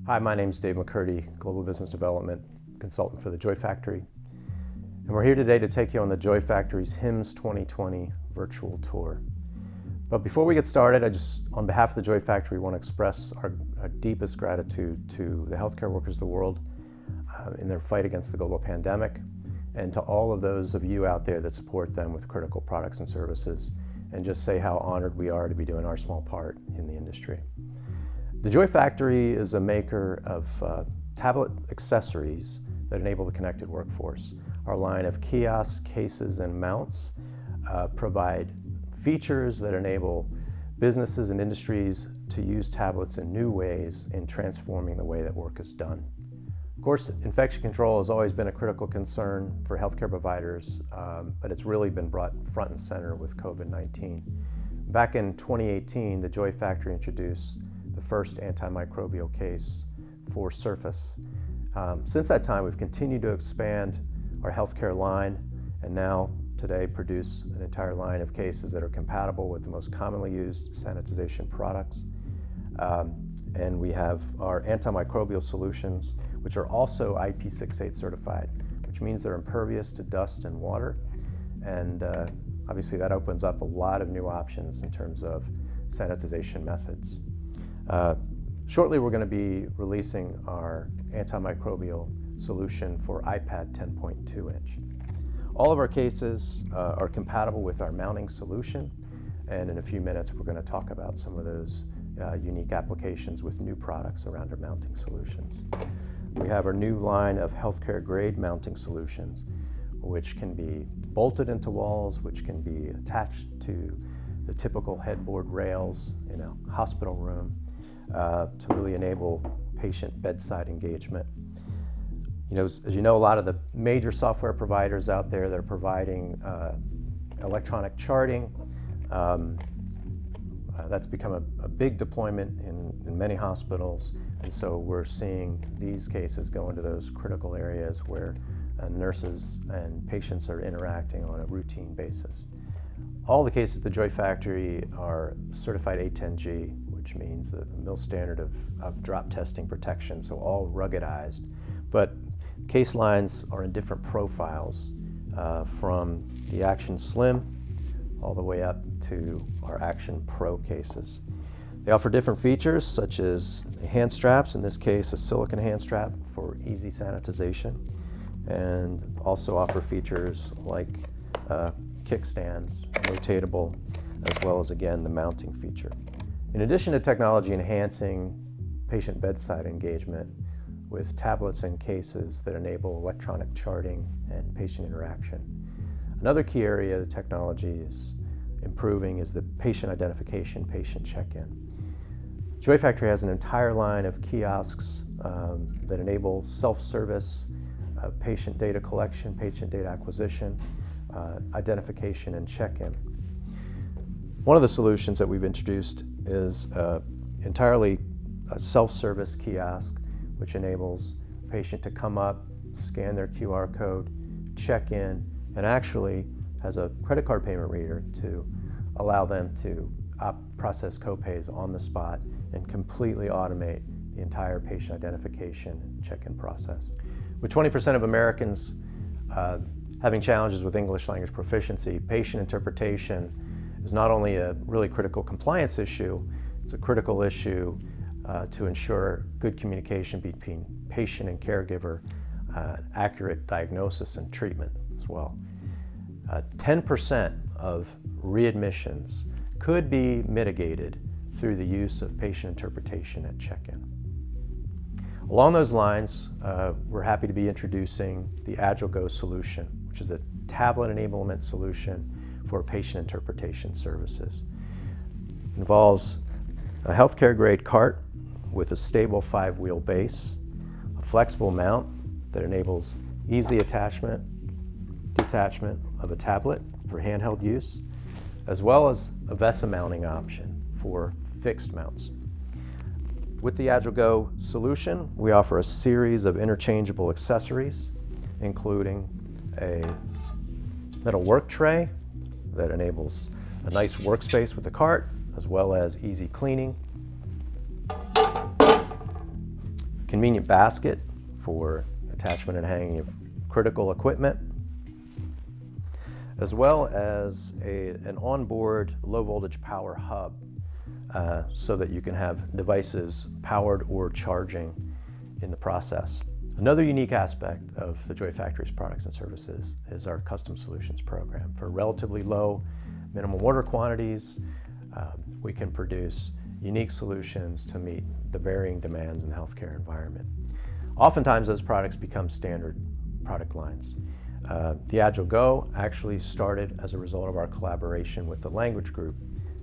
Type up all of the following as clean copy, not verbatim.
Hi, my name is Dave McCurdy, Global Business Development Consultant for the Joy Factory. And we're here today to take you on the Joy Factory's HIMSS 2020 virtual tour. But before we get started, I just, on behalf of the Joy Factory, want to express our deepest gratitude to the healthcare workers of the world in their fight against the global pandemic, and to all of those of you out there that support them with critical products and services, and just say how honored we are to be doing our small part in the industry. The Joy Factory is a maker of tablet accessories that enable the connected workforce. Our line of kiosks, cases, and mounts provide features that enable businesses and industries to use tablets in new ways in transforming the way that work is done. Of course, infection control has always been a critical concern for healthcare providers, but it's really been brought front and center with COVID-19. Back in 2018, the Joy Factory introduced the first antimicrobial case for Surface. Since that time, we've continued to expand our healthcare line, and now today produce an entire line of cases that are compatible with the most commonly used sanitization products. And we have our antimicrobial solutions, which are also IP68 certified, which means they're impervious to dust and water. And obviously that opens up a lot of new options in terms of sanitization methods. Shortly, we're going to be releasing our antimicrobial solution for iPad 10.2 inch. All of our cases are compatible with our mounting solution, and in a few minutes we're going to talk about some of those unique applications with new products around our mounting solutions. We have our new line of healthcare grade mounting solutions, which can be bolted into walls, which can be attached to the typical headboard rails in a hospital room to really enable patient bedside engagement. You know, as you know, a lot of the major software providers out there that are providing electronic charting, that's become a big deployment in many hospitals, and so we're seeing these cases go into those critical areas where nurses and patients are interacting on a routine basis. All the cases at the Joy Factory are certified A10G, which means the mill standard of drop testing protection, so all ruggedized. But case lines are in different profiles, from the aXtion Slim all the way up to our aXtion Pro cases. They offer different features, such as hand straps, in this case a silicone hand strap for easy sanitization, and also offer features like kickstands, rotatable, as well as, again, the mounting feature. In addition to technology enhancing patient bedside engagement with tablets and cases that enable electronic charting and patient interaction, another key area the technology is improving is the patient identification, patient check-in. Joy Factory has an entire line of kiosks that enable self-service, patient data collection, patient data acquisition, identification, and check-in. One of the solutions that we've introduced is entirely a self-service kiosk, which enables a patient to come up, scan their QR code, check in, and actually has a credit card payment reader to allow them to process copays on the spot and completely automate the entire patient identification and check-in process. With 20% of Americans having challenges with English language proficiency, patient interpretation is not only a really critical compliance issue, it's a critical issue to ensure good communication between patient and caregiver, accurate diagnosis and treatment as well. 10% of readmissions could be mitigated through the use of patient interpretation at check-in. Along those lines, we're happy to be introducing the AgileGo solution, which is a tablet enablement solution for patient interpretation services. It involves a healthcare grade cart with a stable 5-wheel base, a flexible mount that enables easy attachment, detachment of a tablet for handheld use, as well as a VESA mounting option for fixed mounts. With the AgileGo solution, we offer a series of interchangeable accessories, including a metal work tray that enables a nice workspace with the cart, as well as easy cleaning. convenient basket for attachment and hanging of critical equipment, as well as an onboard low voltage power hub so that you can have devices powered or charging in the process. Another unique aspect of the Joy Factory's products and services is our custom solutions program. For relatively low minimum order quantities, we can produce unique solutions to meet the varying demands in the healthcare environment. Oftentimes those products become standard product lines. The Agile Go actually started as a result of our collaboration with the Language Group,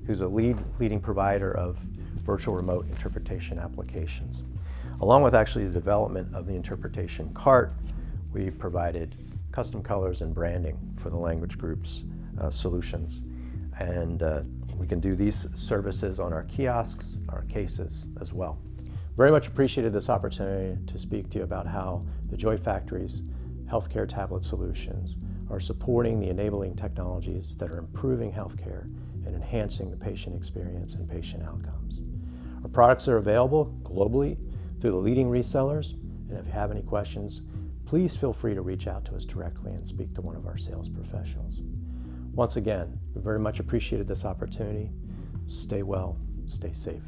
who's a leading provider of virtual remote interpretation applications. Along with actually the development of the interpretation cart, we provided custom colors and branding for the Language Group's solutions. And we can do these services on our kiosks, our cases as well. Very much appreciated this opportunity to speak to you about how the Joy Factory's healthcare tablet solutions are supporting the enabling technologies that are improving healthcare and enhancing the patient experience and patient outcomes. Our products are available globally through the leading resellers, and if you have any questions, please feel free to reach out to us directly and speak to one of our sales professionals. Once again, we very much appreciated this opportunity. Stay well, stay safe.